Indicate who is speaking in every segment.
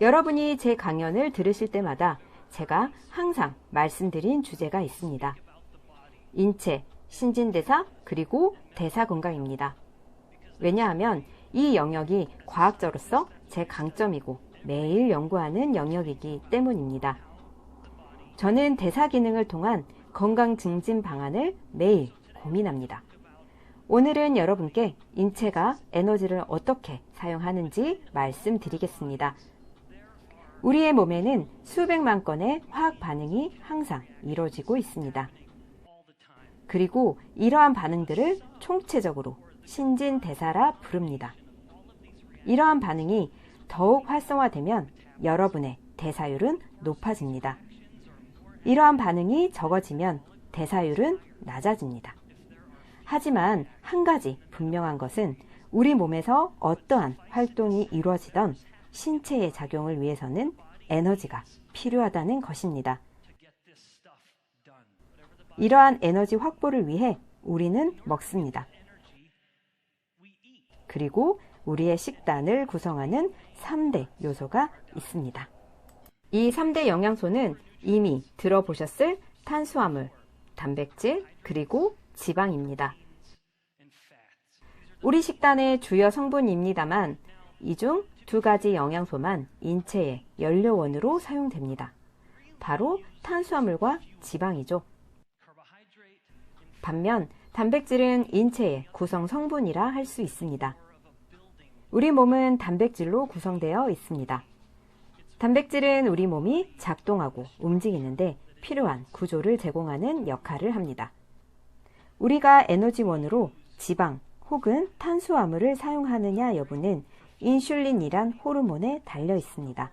Speaker 1: 여러분이 제 강연을 들으실 때마다 제가 항상 말씀드린 주제가 있습니다. 인체, 신진대사, 그리고 대사 건강입니다. 왜냐하면 이 영역이 과학자로서 제 강점이고 매일 연구하는 영역이기 때문입니다. 저는 대사 기능을 통한 건강 증진 방안을 매일 고민합니다. 오늘은 여러분께 인체가 에너지를 어떻게 사용하는지 말씀드리겠습니다. 우리의 몸에는 수백만 건의 화학 반응이 항상 이루어지고 있습니다. 그리고 이러한 반응들을 총체적으로 신진대사라 부릅니다. 이러한 반응이 더욱 활성화되면 여러분의 대사율은 높아집니다. 이러한 반응이 적어지면 대사율은 낮아집니다. 하지만 한 가지 분명한 것은 우리 몸에서 어떠한 활동이 이루어지던 신체의 작용을 위해서는 에너지가 필요하다는 것입니다. 이러한 에너지 확보를 위해 우리는 먹습니다. 그리고 우리의 식단을 구성하는 3대 요소가 있습니다. 이 3대 영양소는 이미 들어보셨을 탄수화물, 단백질, 그리고 지방입니다. 우리 식단의 주요 성분입니다만 이 중 2가지 영양소만 인체의 연료원으로 사용됩니다. 바로 탄수화물과 지방이죠. 반면 단백질은 인체의 구성 성분이라 할 수 있습니다. 우리 몸은 단백질로 구성되어 있습니다. 단백질은 우리 몸이 작동하고 움직이는데 필요한 구조를 제공하는 역할을 합니다. 우리가 에너지원으로 지방 혹은 탄수화물을 사용하느냐 여부는 인슐린이란 호르몬에 달려 있습니다.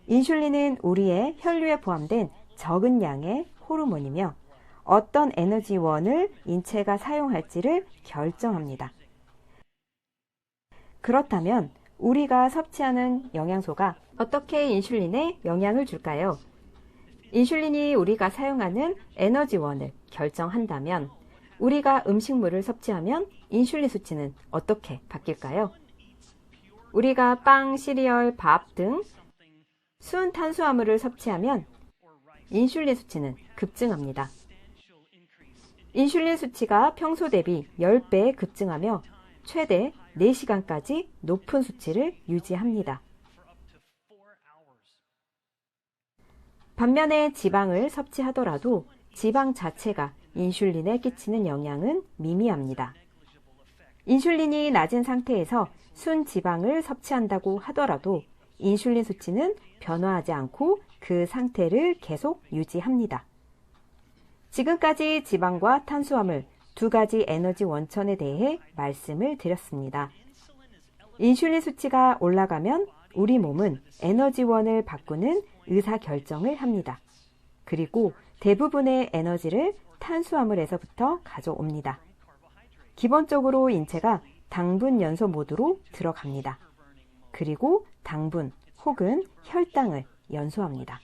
Speaker 1: 인슐린은 우리의 혈류에 포함된 적은 양의 호르몬이며 어떤 에너지원을 인체가 사용할지를 결정합니다. 그렇다면 우리가 섭취하는 영양소가 어떻게 인슐린에 영향을 줄까요? 인슐린이 우리가 사용하는 에너지원을 결정한다면 우리가 음식물을 섭취하면 인슐린 수치는 어떻게 바뀔까요? 우리가 빵, 시리얼, 밥 등 순 탄수화물을 섭취하면 인슐린 수치는 급증합니다. 인슐린 수치가 평소 대비 10배 급증하며 최대 4시간까지 높은 수치를 유지합니다. 반면에 지방을 섭취하더라도 지방 자체가 인슐린에 끼치는 영향은 미미합니다. 인슐린이 낮은 상태에서 순 지방을 섭취한다고 하더라도 인슐린 수치는 변화하지 않고 그 상태를 계속 유지합니다. 지금까지 지방과 탄수화물 2가지 에너지 원천에 대해 말씀을 드렸습니다. 인슐린 수치가 올라가면 우리 몸은 에너지원을 바꾸는 의사결정을 합니다. 그리고 대부분의 에너지를 탄수화물에서부터 가져옵니다. 기본적으로 인체가 당분 연소 모드로 들어갑니다. 그리고 당분 혹은 혈당을 연소합니다.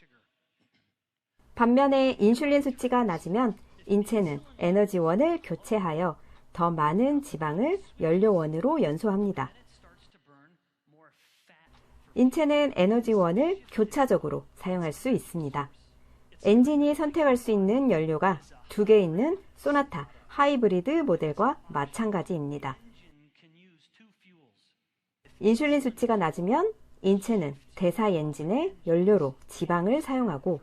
Speaker 1: 반면에 인슐린 수치가 낮으면 인체는 에너지원을 교체하여 더 많은 지방을 연료원으로 연소합니다. 인체는 에너지원을 교차적으로 사용할 수 있습니다. 엔진이 선택할 수 있는 연료가 2개 있는 소나타 하이브리드 모델과 마찬가지입니다. 인슐린 수치가 낮으면 인체는 대사 엔진의 연료로 지방을 사용하고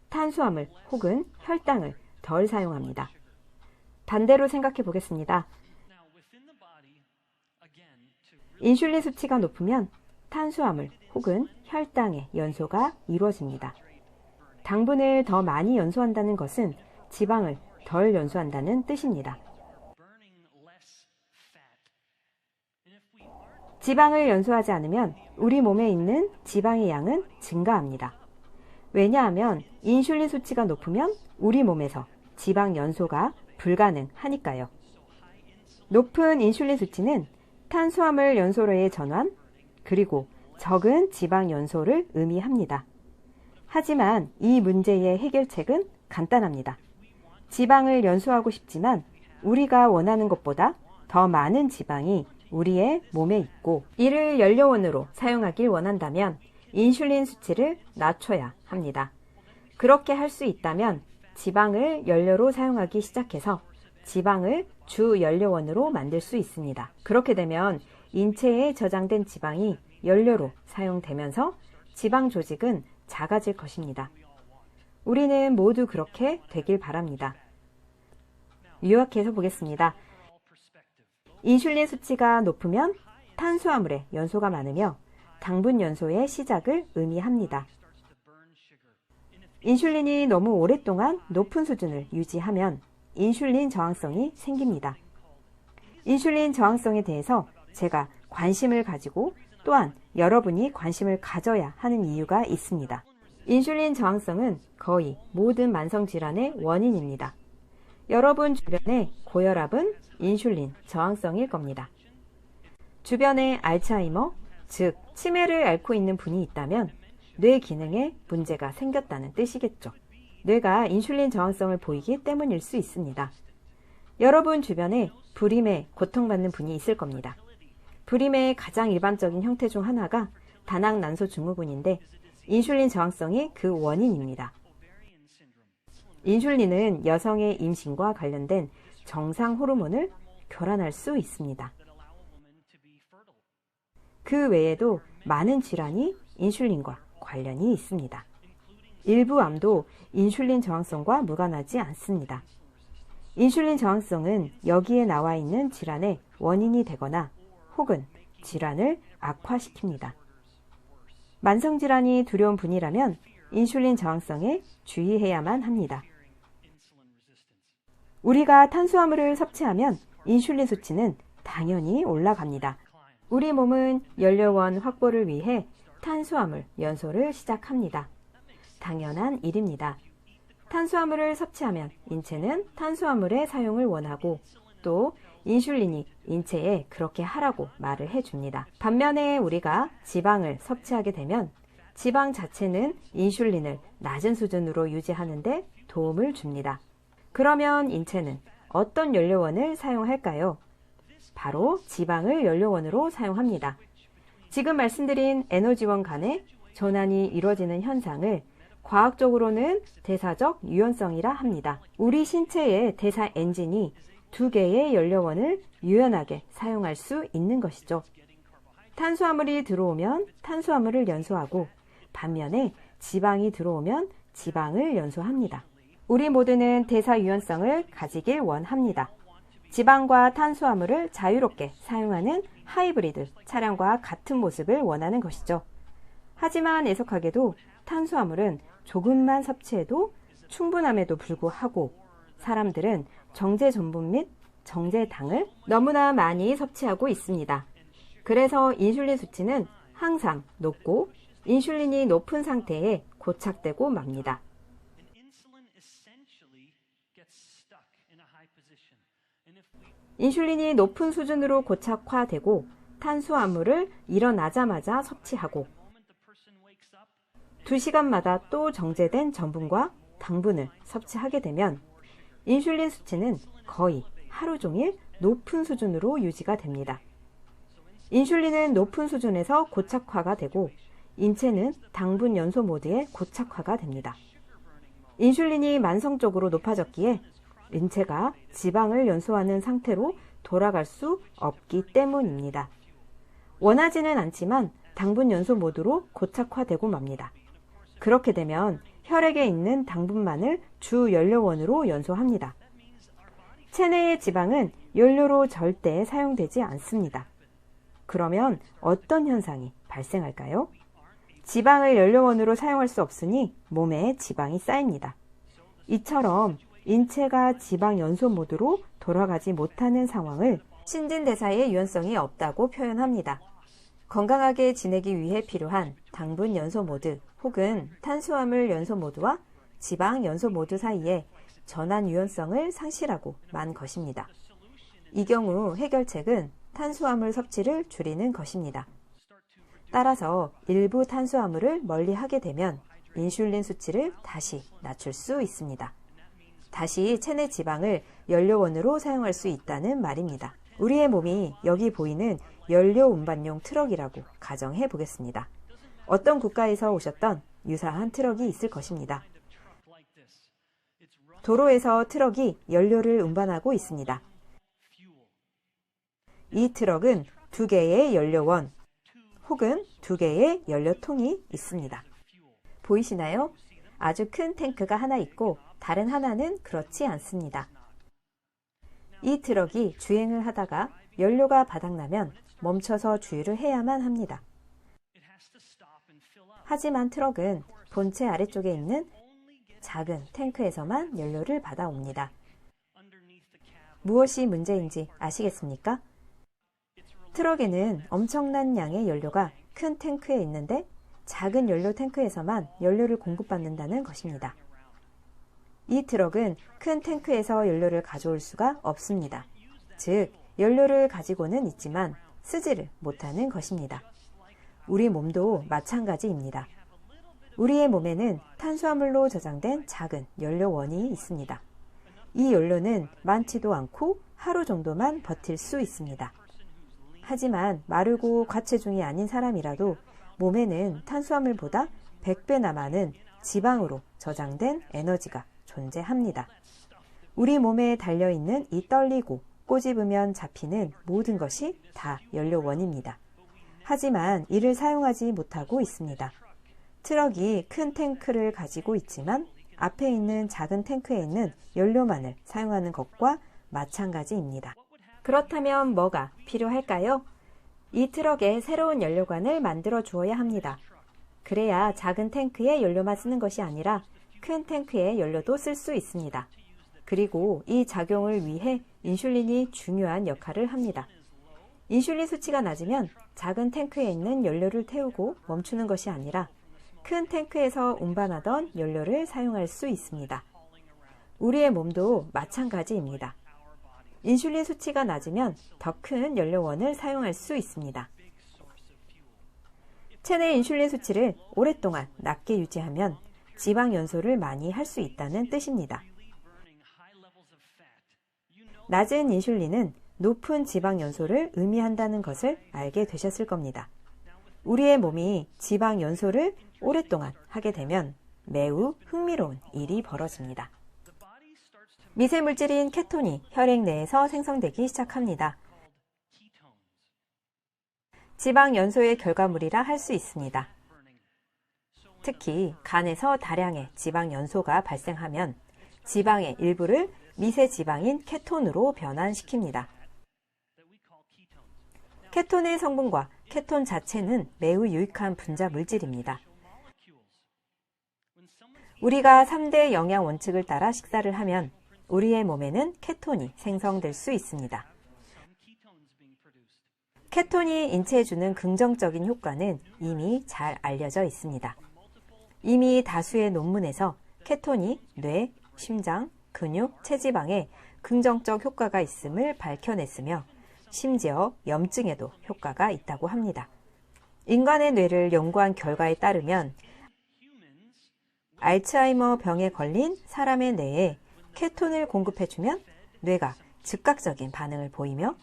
Speaker 1: 탄수화물 혹은 혈당을 덜 사용합니다. 반대로 생각해 보겠습니다. 인슐린 수치가 높으면 탄수화물 혹은 혈당의 연소가 이루어집니다. 당분을 더 많이 연소한다는 것은 지방을 덜 연소한다는 뜻입니다. 지방을 연소하지 않으면 우리 몸에 있는 지방의 양은 증가합니다. 왜냐하면 인슐린 수치가 높으면 우리 몸에서 지방 연소가 불가능하니까요. 높은 인슐린 수치는 탄수화물 연소로의 전환, 그리고 적은 지방 연소를 의미합니다. 하지만 이 문제의 해결책은 간단합니다. 지방을 연소하고 싶지만 우리가 원하는 것보다 더 많은 지방이 우리의 몸에 있고 이를 연료원으로 사용하길 원한다면 인슐린 수치를 낮춰야 합니다. 그렇게 할 수 있다면 지방을 연료로 사용하기 시작해서 지방을 주 연료원으로 만들 수 있습니다. 그렇게 되면 인체에 저장된 지방이 연료로 사용되면서 지방 조직은 작아질 것입니다. 우리는 모두 그렇게 되길 바랍니다. 요약해서 보겠습니다. 인슐린 수치가 높으면 탄수화물에 연소가 많으며 당분 연소의 시작을 의미합니다. 인슐린이 너무 오랫동안 높은 수준을 유지하면 인슐린 저항성이 생깁니다. 인슐린 저항성에 대해서 제가 관심을 가지고 또한 여러분이 관심을 가져야 하는 이유가 있습니다. 인슐린 저항성은 거의 모든 만성질환의 원인입니다. 여러분 주변의 고혈압은 인슐린 저항성일 겁니다. 주변에 알츠하이머, 즉 치매를 앓고 있는 분이 있다면 뇌 기능에 문제가 생겼다는 뜻이겠죠. 뇌가 인슐린 저항성을 보이기 때문일 수 있습니다. 여러분 주변에 불임에 고통받는 분이 있을 겁니다. 불임의 가장 일반적인 형태 중 하나가 다낭난소 증후군인데 인슐린 저항성이 그 원인입니다. 인슐린은 여성의 임신과 관련된 정상 호르몬을 교란할 수 있습니다. 그 외에도 많은 질환이 인슐린과 관련이 있습니다. 일부 암도 인슐린 저항성과 무관하지 않습니다. 인슐린 저항성은 여기에 나와 있는 질환의 원인이 되거나 혹은 질환을 악화시킵니다. 만성질환이 두려운 분이라면 인슐린 저항성에 주의해야만 합니다. 우리가 탄수화물을 섭취하면 인슐린 수치는 당연히 올라갑니다. 우리 몸은 연료원 확보를 위해 탄수화물 연소를 시작합니다. 당연한 일입니다. 탄수화물을 섭취하면 인체는 탄수화물의 사용을 원하고 또 인슐린이 인체에 그렇게 하라고 말을 해줍니다. 반면에 우리가 지방을 섭취하게 되면 지방 자체는 인슐린을 낮은 수준으로 유지하는데 도움을 줍니다. 그러면 인체는 어떤 연료원을 사용할까요? 바로 지방을 연료원으로 사용합니다. 지금 말씀드린 에너지원 간의 전환이 이루어지는 현상을 과학적으로는 대사적 유연성이라 합니다. 우리 신체의 대사 엔진이 두 개의 연료원을 유연하게 사용할 수 있는 것이죠. 탄수화물이 들어오면 탄수화물을 연소하고 반면에 지방이 들어오면 지방을 연소합니다. 우리 모두는 대사 유연성을 가지길 원합니다. 지방과 탄수화물을 자유롭게 사용하는 하이브리드 차량과 같은 모습을 원하는 것이죠. 하지만 애석하게도 탄수화물은 조금만 섭취해도 충분함에도 불구하고 사람들은 정제 전분 및 정제당을 너무나 많이 섭취하고 있습니다. 그래서 인슐린 수치는 항상 높고 인슐린이 높은 상태에 고착되고 맙니다. 인슐린이 높은 수준으로 고착화되고 탄수화물을 일어나자마자 섭취하고 2시간마다 또 정제된 전분과 당분을 섭취하게 되면 인슐린 수치는 거의 하루 종일 높은 수준으로 유지가 됩니다. 인슐린은 높은 수준에서 고착화가 되고 인체는 당분 연소 모드에 고착화가 됩니다. 인슐린이 만성적으로 높아졌기에 인체가 지방을 연소하는 상태로 돌아갈 수 없기 때문입니다. 원하지는 않지만 당분 연소 모드로 고착화되고 맙니다. 그렇게 되면 혈액에 있는 당분만을 주 연료원으로 연소합니다. 체내의 지방은 연료로 절대 사용되지 않습니다. 그러면 어떤 현상이 발생할까요? 지방을 연료원으로 사용할 수 없으니 몸에 지방이 쌓입니다. 이처럼 인체가 지방 연소 모드로 돌아가지 못하는 상황을 신진대사의 유연성이 없다고 표현합니다. 건강하게 지내기 위해 필요한 당분 연소 모드 혹은 탄수화물 연소 모드와 지방 연소 모드 사이에 전환 유연성을 상실하고 만 것입니다. 이 경우 해결책은 탄수화물 섭취를 줄이는 것입니다. 따라서 일부 탄수화물을 멀리하게 되면 인슐린 수치를 다시 낮출 수 있습니다. 다시 체내 지방을 연료원으로 사용할 수 있다는 말입니다. 우리의 몸이 여기 보이는 연료 운반용 트럭이라고 가정해 보겠습니다. 어떤 국가에서 오셨던 유사한 트럭이 있을 것입니다. 도로에서 트럭이 연료를 운반하고 있습니다. 이 트럭은 2개의 연료원 혹은 2개의 연료통이 있습니다. 보이시나요? 아주 큰 탱크가 하나 있고 다른 하나는 그렇지 않습니다. 이 트럭이 주행을 하다가 연료가 바닥나면 멈춰서 주유를 해야만 합니다. 하지만 트럭은 본체 아래쪽에 있는 작은 탱크에서만 연료를 받아옵니다. 무엇이 문제인지 아시겠습니까? 트럭에는 엄청난 양의 연료가 큰 탱크에 있는데 작은 연료 탱크에서만 연료를 공급받는다는 것입니다. 이 트럭은 큰 탱크에서 연료를 가져올 수가 없습니다. 즉, 연료를 가지고는 있지만 쓰지를 못하는 것입니다. 우리 몸도 마찬가지입니다. 우리의 몸에는 탄수화물로 저장된 작은 연료원이 있습니다. 이 연료는 많지도 않고 하루 정도만 버틸 수 있습니다. 하지만 마르고 과체중이 아닌 사람이라도 몸에는 탄수화물보다 100배나 많은 지방으로 저장된 에너지가 존재합니다. 우리 몸에 달려있는 이 떨리고 꼬집으면 잡히는 모든 것이 다 연료원입니다. 하지만 이를 사용하지 못하고 있습니다. 트럭이 큰 탱크를 가지고 있지만 앞에 있는 작은 탱크에 있는 연료만을 사용하는 것과 마찬가지입니다. 그렇다면 뭐가 필요할까요? 이 트럭에 새로운 연료관을 만들어 주어야 합니다. 그래야 작은 탱크에 연료만 쓰는 것이 아니라 큰 탱크에 연료도 쓸 수 있습니다. 그리고 이 작용을 위해 인슐린이 중요한 역할을 합니다. 인슐린 수치가 낮으면 작은 탱크에 있는 연료를 태우고 멈추는 것이 아니라 큰 탱크에서 운반하던 연료를 사용할 수 있습니다. 우리의 몸도 마찬가지입니다. 인슐린 수치가 낮으면 더 큰 연료원을 사용할 수 있습니다. 체내 인슐린 수치를 오랫동안 낮게 유지하면 지방 연소를 많이 할 수 있다는 뜻입니다. 낮은 인슐린은 높은 지방 연소를 의미한다는 것을 알게 되셨을 겁니다. 우리의 몸이 지방 연소를 오랫동안 하게 되면 매우 흥미로운 일이 벌어집니다. 미세물질인 케톤이 혈액 내에서 생성되기 시작합니다. 지방 연소의 결과물이라 할 수 있습니다. 특히 간에서 다량의 지방 연소가 발생하면 지방의 일부를 미세지방인 케톤으로 변환시킵니다. 케톤의 성분과 케톤 자체는 매우 유익한 분자 물질입니다. 우리가 3대 영양 원칙을 따라 식사를 하면 우리의 몸에는 케톤이 생성될 수 있습니다. 케톤이 인체에 주는 긍정적인 효과는 이미 잘 알려져 있습니다. 이미 다수의 논문에서 케톤이 뇌, 심장, 근육, 체지방에 긍정적 효과가 있음을 밝혀냈으며 심지어 염증에도 효과가 있다고 합니다. 인간의 뇌를 연구한 결과에 따르면 알츠하이머 병에 걸린 사람의 뇌에 케톤을 공급해주면 뇌가 즉각적인 반응을 보이며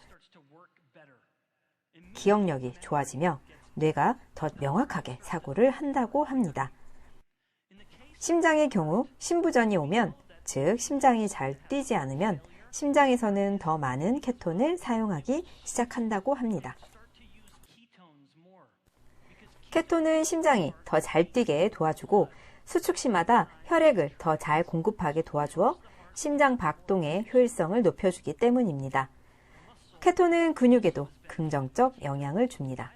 Speaker 1: 기억력이 좋아지며 뇌가 더 명확하게 사고를 한다고 합니다. 심장의 경우 심부전이 오면, 즉 심장이 잘 뛰지 않으면 심장에서는 더 많은 케톤을 사용하기 시작한다고 합니다. 케톤은 심장이 더 잘 뛰게 도와주고 수축시마다 혈액을 더 잘 공급하게 도와주어 심장 박동의 효율성을 높여주기 때문입니다. 케톤은 근육에도 긍정적 영향을 줍니다.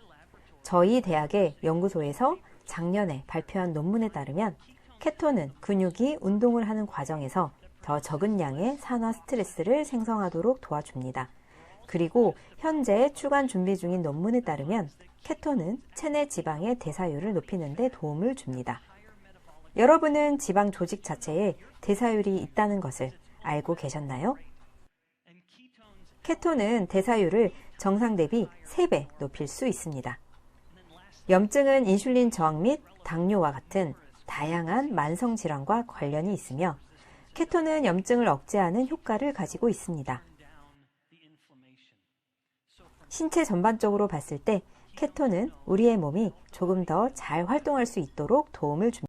Speaker 1: 저희 대학의 연구소에서 작년에 발표한 논문에 따르면 케톤은 근육이 운동을 하는 과정에서 더 적은 양의 산화 스트레스를 생성하도록 도와줍니다. 그리고 현재 출간 준비 중인 논문에 따르면 케톤은 체내 지방의 대사율을 높이는 데 도움을 줍니다. 여러분은 지방 조직 자체에 대사율이 있다는 것을 알고 계셨나요? 케톤은 대사율을 정상 대비 3배 높일 수 있습니다. 염증은 인슐린 저항 및 당뇨와 같은 다양한 만성 질환과 관련이 있으며 케톤은 염증을 억제하는 효과를 가지고 있습니다. 신체 전반적으로 봤을 때 케톤은 우리의 몸이 조금 더 잘 활동할 수 있도록 도움을 줍니다.